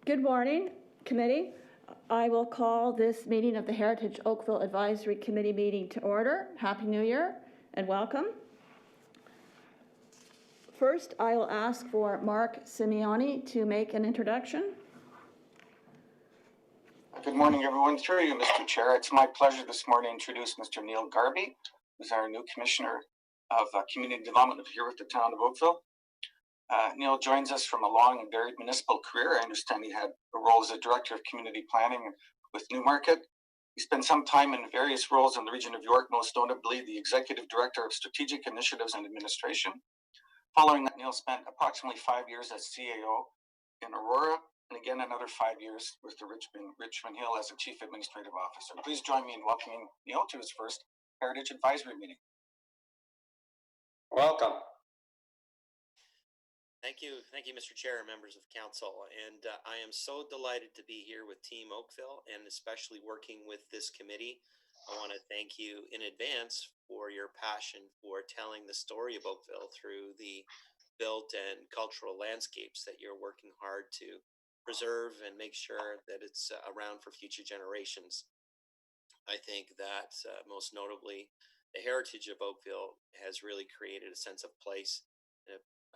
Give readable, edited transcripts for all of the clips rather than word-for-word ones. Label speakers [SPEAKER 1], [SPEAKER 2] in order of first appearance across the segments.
[SPEAKER 1] Good morning, committee. I will call this meeting of the Heritage Oakville Advisory Committee meeting to order. Happy New Year and welcome. First, I will ask for Mark Simeoni to make an introduction.
[SPEAKER 2] Good morning, everyone. Through you, Mr. Chair. It's my pleasure this morning to introduce Mr. Neil Garby, who's our new Commissioner of Community Development here with the town of Oakville. Neil joins us from a long and varied municipal career. I understand he had a role as a Director of Community Planning with Newmarket. He spent some time in various roles in the region of York, most notably the Executive Director of Strategic Initiatives and Administration. Following that, Neil spent approximately 5 years as CAO in Aurora, and again another 5 years with the Richmond Hill as a Chief Administrative Officer. Please join me in welcoming Neil to his first Heritage Advisory meeting.
[SPEAKER 3] Welcome. Thank you, Mr. Chair and members of council. And I am so delighted to be here with Team Oakville and especially working with this committee. I want to thank you in advance for your passion for telling the story of Oakville through the built and cultural landscapes that you're working hard to preserve and make sure that it's around for future generations. I think that most notably, the heritage of Oakville has really created a sense of place,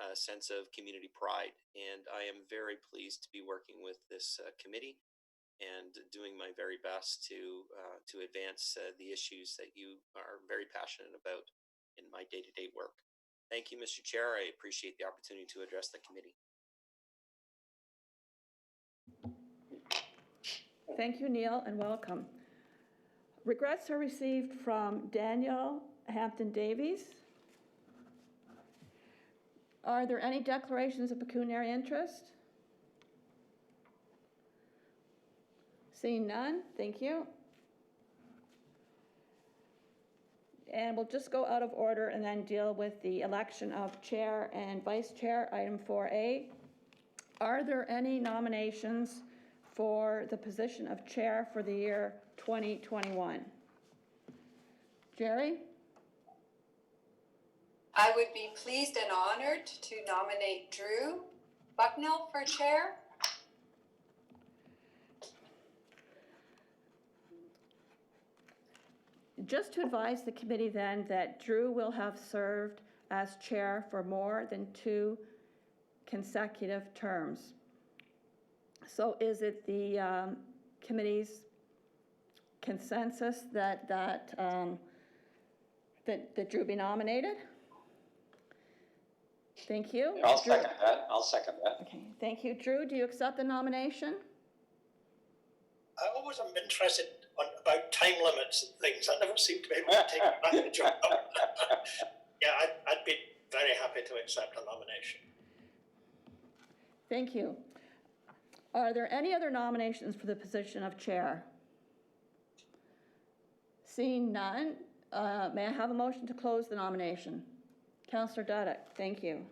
[SPEAKER 3] a sense of community pride. And I am very pleased to be working with this committee and doing my very best to advance the issues that you are very passionate about in my day-to-day work. Thank you, Mr. Chair. I appreciate the opportunity to address the committee.
[SPEAKER 1] Thank you, Neil, and welcome. Regrets are received from Daniel Hampton Davies. Are there any declarations of pecuniary interest? Seeing none, thank you. And we'll just go out of order and then deal with the election of chair and vice chair, item 4A. Are there any nominations for the position of chair for the year 2021? Jerry?
[SPEAKER 4] I would be pleased and honored to nominate Drew Bucknell for chair.
[SPEAKER 1] Just to advise the committee then that Drew will have served as chair for more than 2 consecutive terms. So is it the committee's consensus that Drew be nominated? Thank you.
[SPEAKER 3] I'll second that.
[SPEAKER 1] Okay, thank you. Drew, do you accept the nomination?
[SPEAKER 5] I always am interested about time limits and things. I never seem to be able to take advantage of them. Yeah, I'd be very happy to accept a nomination.
[SPEAKER 1] Thank you. Are there any other nominations for the position of chair? Seeing none, may I have a motion to close the nomination? Councillor Duddick, thank you.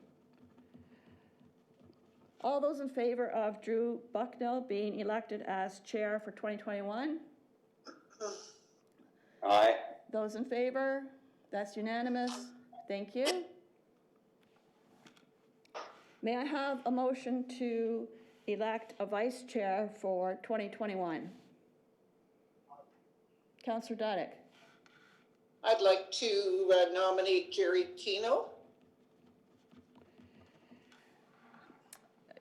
[SPEAKER 1] All those in favor of Drew Bucknell being elected as chair for 2021?
[SPEAKER 3] Aye.
[SPEAKER 1] Those in favor? That's unanimous. Thank you. May I have a motion to elect a vice chair for 2021? Councillor Duddick.
[SPEAKER 6] I'd like to nominate Jerry Keno.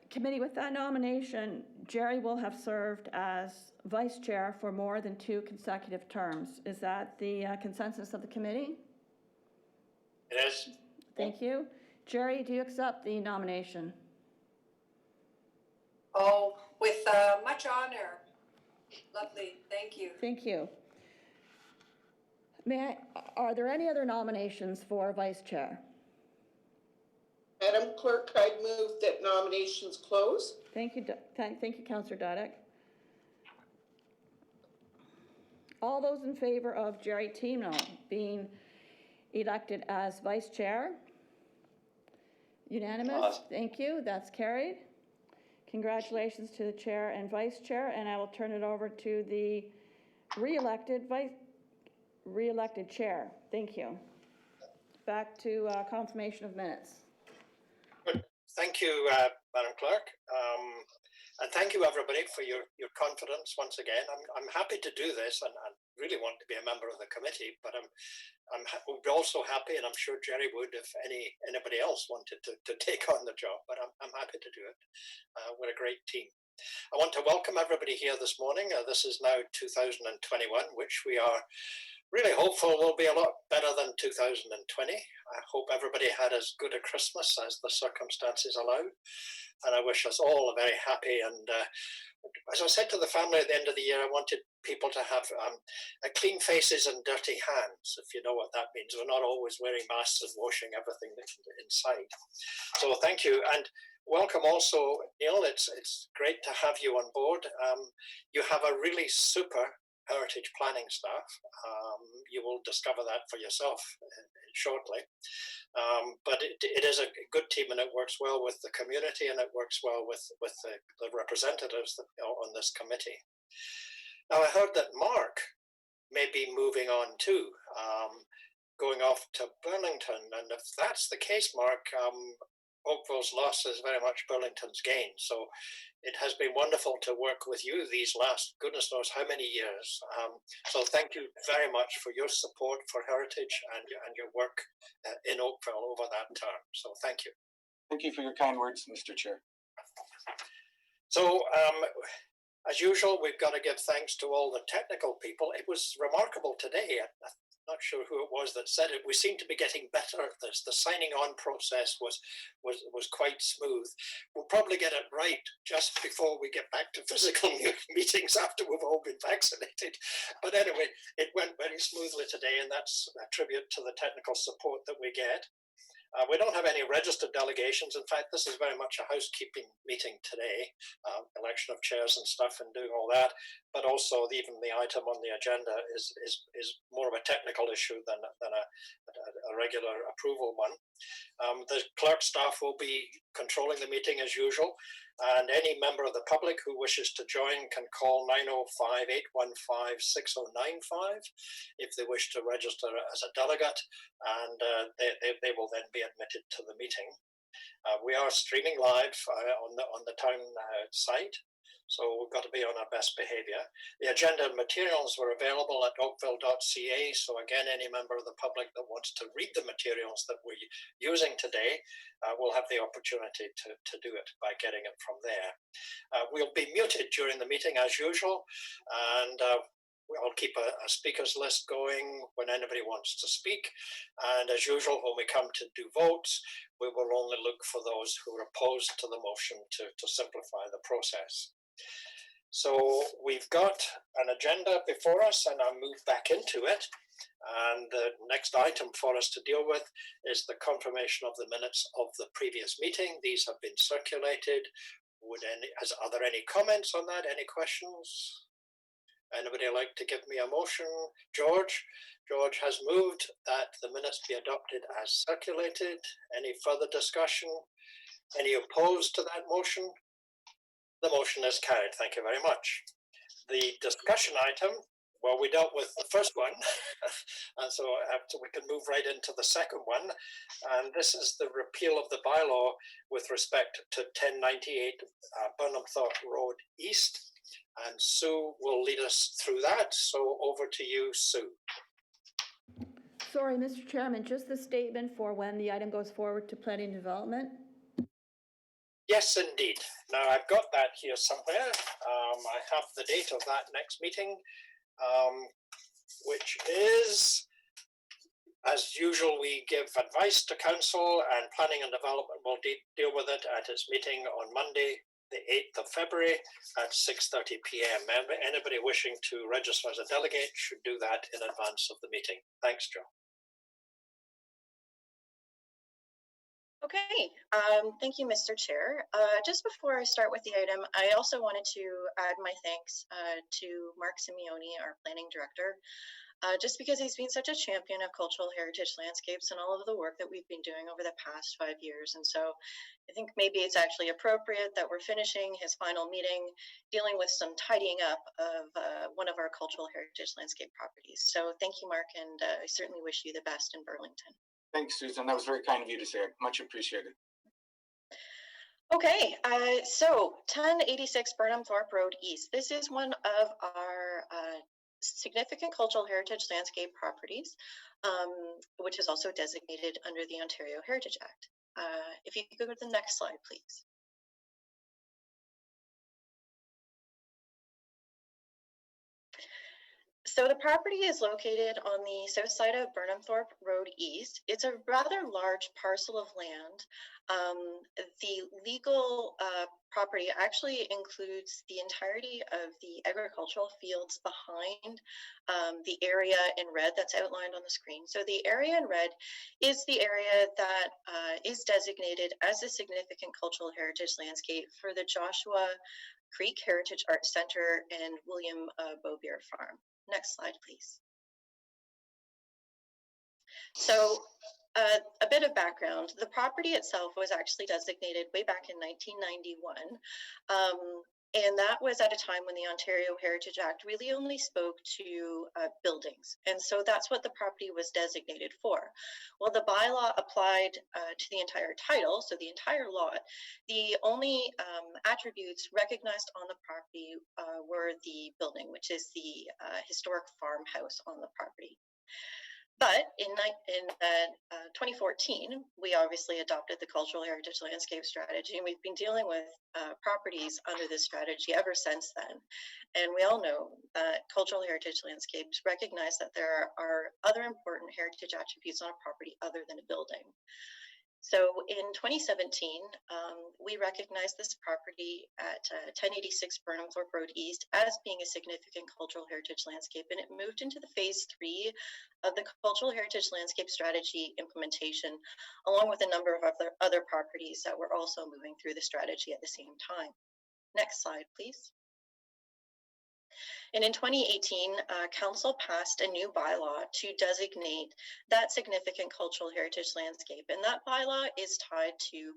[SPEAKER 1] Committee, with that nomination, Jerry will have served as vice chair for more than 2 consecutive terms. Is that the consensus of the committee?
[SPEAKER 5] It is.
[SPEAKER 1] Thank you. Jerry, do you accept the nomination?
[SPEAKER 4] Oh, with much honor. Lovely, thank you.
[SPEAKER 1] Thank you. Are there any other nominations for vice chair?
[SPEAKER 6] Madam Clerk, I'd move that nominations close.
[SPEAKER 1] Thank you, thank you, Councillor Duddick. All those in favor of Jerry Tino being elected as vice chair? Unanimous? Thank you, that's carried. Congratulations to the chair and vice chair, and I will turn it over to the re-elected chair. Thank you. Back to confirmation of minutes.
[SPEAKER 5] Thank you, Madam Clerk. And thank you, everybody, for your confidence once again. I'm happy to do this, and I really want to be a member of the committee, but I'm also happy, and I'm sure Jerry would if anybody else wanted to take on the job, but I'm happy to do it. We're a great team. I want to welcome everybody here this morning. This is now 2021, which we are really hopeful will be a lot better than 2020. I hope everybody had as good a Christmas as the circumstances allowed. And I wish us all a very happy and, as I said to the family at the end of the year, I wanted people to have clean faces and dirty hands, if you know what that means. We're not always wearing masks and washing everything inside. So thank you. And welcome also, Neil. It's great to have you on board. You have a really super heritage planning staff. You will discover that for yourself shortly. But it is a good team, and it works well with the community, and it works well with the representatives that are on this committee. Now, I heard that Mark may be moving on too, going off to Burlington. And if that's the case, Mark, Oakville's loss is very much Burlington's gain. So it has been wonderful to work with you these last goodness knows how many years. So thank you very much for your support for heritage and your work in Oakville over that term. So thank you.
[SPEAKER 2] Thank you for your kind words, Mr. Chair.
[SPEAKER 5] So as usual, we've got to give thanks to all the technical people. It was remarkable today. I'm not sure who it was that said it. We seem to be getting better at this. The signing on process was quite smooth. We'll probably get it right just before we get back to physical meetings after we've all been vaccinated. But anyway, it went very smoothly today, and that's a tribute to the technical support that we get. We don't have any registered delegations. In fact, this is very much a housekeeping meeting today, election of chairs and stuff and doing all that. But also even the item on the agenda is more of a technical issue than a regular approval one. The clerk staff will be controlling the meeting as usual. And any member of the public who wishes to join can call 905-815-6095 if they wish to register as a delegate, and they will then be admitted to the meeting. We are streaming live on the town site, so we've got to be on our best behavior. The agenda and materials were available at oakville.ca, so again, any member of the public that wants to read the materials that we're using today will have the opportunity to do it by getting it from there. We'll be muted during the meeting as usual, and I'll keep a speakers list going when anybody wants to speak. And as usual, when we come to do votes, we will only look for those who are opposed to the motion to simplify the process. So we've got an agenda before us, and I'll move back into it. And the next item for us to deal with is the confirmation of the minutes of the previous meeting. These have been circulated. Are there any comments on that? Any questions? Anybody like to give me a motion? George has moved that the minutes be adopted as circulated. Any further discussion? Any opposed to that motion? The motion is carried. Thank you very much. The discussion item, well, we dealt with the first one, and so we can move right into the second one. And this is the repeal of the bylaw with respect to 1098 Burnhamthorpe Road East. And Sue will lead us through that. So over to you, Sue.
[SPEAKER 1] Sorry, Mr. Chairman, just the statement for when the item goes forward to planning development.
[SPEAKER 5] Yes, indeed. Now I've got that here somewhere. I have the date of that next meeting, which is, as usual, we give advice to council, and planning and development will deal with it at its meeting on Monday, the 8th of February at 6:30 p.m. Anybody wishing to register as a delegate should do that in advance of the meeting. Thanks, Joe.
[SPEAKER 7] Okay, thank you, Mr. Chair. Just before I start with the item, I also wanted to add my thanks to Mark Simeone, our planning director, just because he's been such a champion of cultural heritage landscapes and all of the work that we've been doing over the past 5 years. And so I think maybe it's actually appropriate that we're finishing his final meeting dealing with some tidying up of one of our cultural heritage landscape properties. So thank you, Mark, and I certainly wish you the best in Burlington.
[SPEAKER 2] Thanks, Susan. That was very kind of you to say. Much appreciated.
[SPEAKER 7] Okay, so 1086 Burnham Thorpe Road East. This is one of our significant cultural heritage landscape properties, which is also designated under the Ontario Heritage Act. If you could go to the next slide, please. So the property is located on the south side of Burnham Thorpe Road East. It's a rather large parcel of land. The legal property actually includes the entirety of the agricultural fields behind the area in red that's outlined on the screen. So the area in red is the area that is designated as a significant cultural heritage landscape for the Joshua Creek Heritage Arts Center and William Beaubier Farm. Next slide, please. So a bit of background. The property itself was actually designated way back in 1991. And that was at a time when the Ontario Heritage Act really only spoke to buildings. And so that's what the property was designated for. Well, the bylaw applied to the entire title, so the entire lot. The only attributes recognized on the property were the building, which is the historic farmhouse on the property. But in 2014, we obviously adopted the Cultural Heritage Landscape Strategy, and we've been dealing with properties under this strategy ever since then. And we all know that cultural heritage landscapes recognize that there are other important heritage attributes on a property other than a building. So in 2017, we recognized this property at 1086 Burnham Thorpe Road East as being a significant cultural heritage landscape, and it moved into the phase 3 of the Cultural Heritage Landscape Strategy implementation, along with a number of other properties that were also moving through the strategy at the same time. Next slide, please. And in 2018, Council passed a new bylaw to designate that significant cultural heritage landscape. And that bylaw is tied to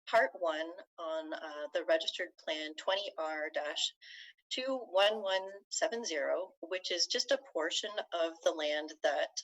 [SPEAKER 7] Part 1 on the registered plan 20R-21170, which is just a portion of the land that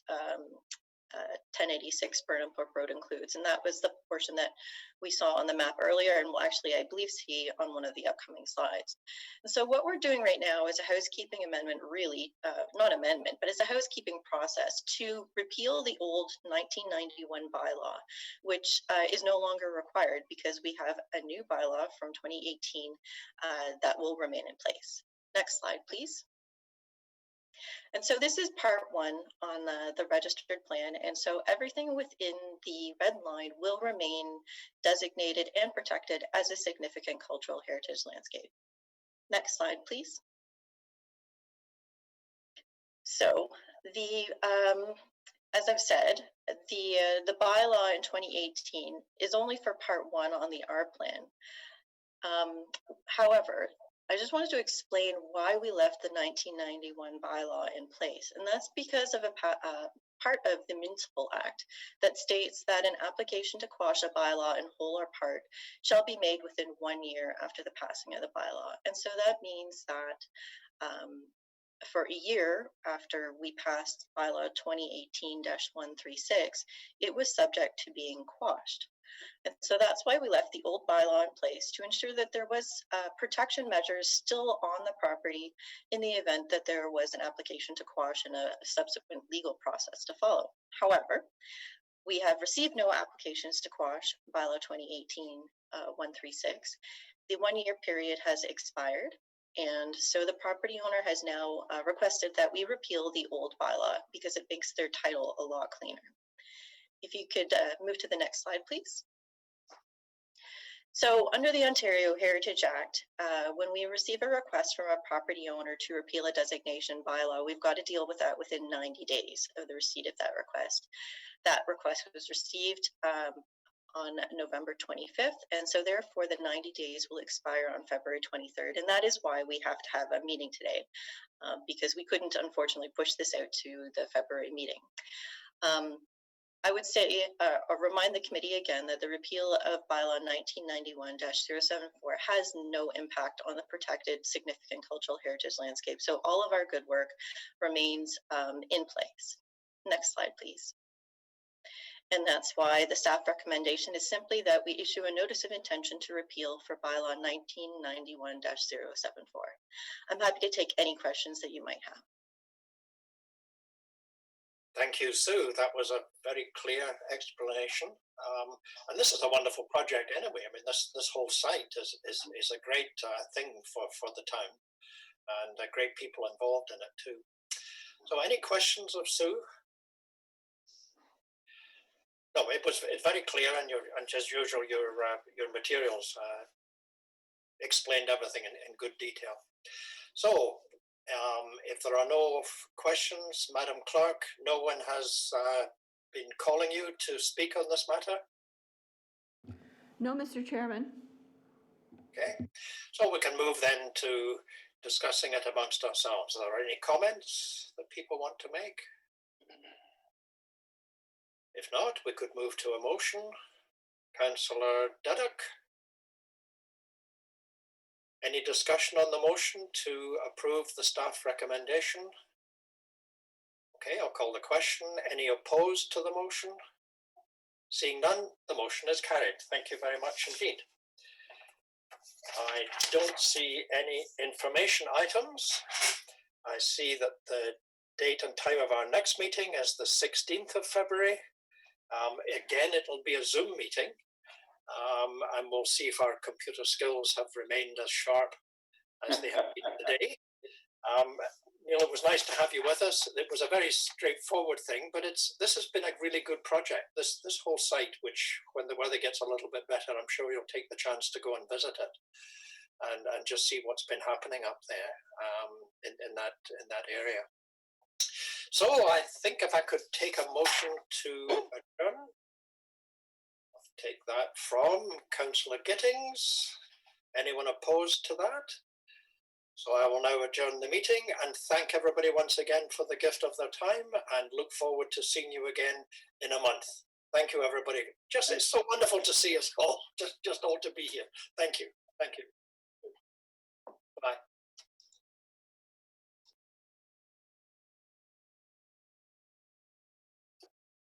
[SPEAKER 7] 1086 Burnham Thorpe Road includes. And that was the portion that we saw on the map earlier, and we'll actually, I believe, see on one of the upcoming slides. And so what we're doing right now is a housekeeping amendment, really, not amendment, but it's a housekeeping process to repeal the old 1991 bylaw, which is no longer required because we have a new bylaw from 2018 that will remain in place. Next slide, please. And so this is part 1 on the registered plan. And so everything within the red line will remain designated and protected as a significant cultural heritage landscape. Next slide, please. So as I've said, the bylaw in 2018 is only for part 1 on the R plan. However, I just wanted to explain why we left the 1991 bylaw in place. And that's because of a part of the Municipal Act that states that an application to quash a bylaw in whole or part shall be made within 1 year after the passing of the bylaw. And so that means that for a year after we passed bylaw 2018-136, it was subject to being quashed. And so that's why we left the old bylaw in place, to ensure that there was protection measures still on the property in the event that there was an application to quash and a subsequent legal process to follow. However, we have received no applications to quash bylaw 2018-136. The 1 year period has expired. And so the property owner has now requested that we repeal the old bylaw because it makes their title a lot cleaner. If you could move to the next slide, please. So under the Ontario Heritage Act, when we receive a request from a property owner to repeal a designation bylaw, we've got to deal with that within 90 days of the receipt of that request. That request was received on November 25th, and so therefore the 90 days will expire on February 23rd, and that is why we have to have a meeting today, because we couldn't unfortunately push this out to the February meeting. I would say, or remind the committee again, that the repeal of bylaw 1991-074 has no impact on the protected significant cultural heritage landscape. So all of our good work remains in place. Next slide, please. And that's why the staff recommendation is simply that we issue a notice of intention to repeal for bylaw 1991-074. I'm happy to take any questions that you might have.
[SPEAKER 5] Thank you, Sue. That was a very clear explanation. And this is a wonderful project anyway. I mean, this whole site is a great thing for the town, and great people involved in it too. So any questions of Sue? No, it's very clear, and as usual, your materials explained everything in good detail. So, if there are no questions, Madam Clerk, no one has been calling you to speak on this matter?
[SPEAKER 1] No, Mr. Chairman.
[SPEAKER 5] Okay, so we can move then to discussing it amongst ourselves. Are there any comments that people want to make? If not, we could move to a motion. Councillor Duddock. Any discussion on the motion to approve the staff recommendation? Okay, I'll call the question. Any opposed to the motion? Seeing none, the motion is carried. Thank you very much indeed. I don't see any information items. I see that the date and time of our next meeting is the 16th of February. Again, it'll be a Zoom meeting, and we'll see if our computer skills have remained as sharp as they have been today. Neil, it was nice to have you with us. It was a very straightforward thing, but this has been a really good project. This whole site, which when the weather gets a little bit better, I'm sure you'll take the chance to go and visit it and just see what's been happening up there in that area. So I think if I could take a motion to adjourn, I'll take that from Councillor Gittings. Anyone opposed to that? So I will now adjourn the meeting and thank everybody once again for the gift of their time, and look forward to seeing you again in a month. Thank you, everybody. It's so wonderful to see us all, just all to be here. Thank you. Thank you. Bye.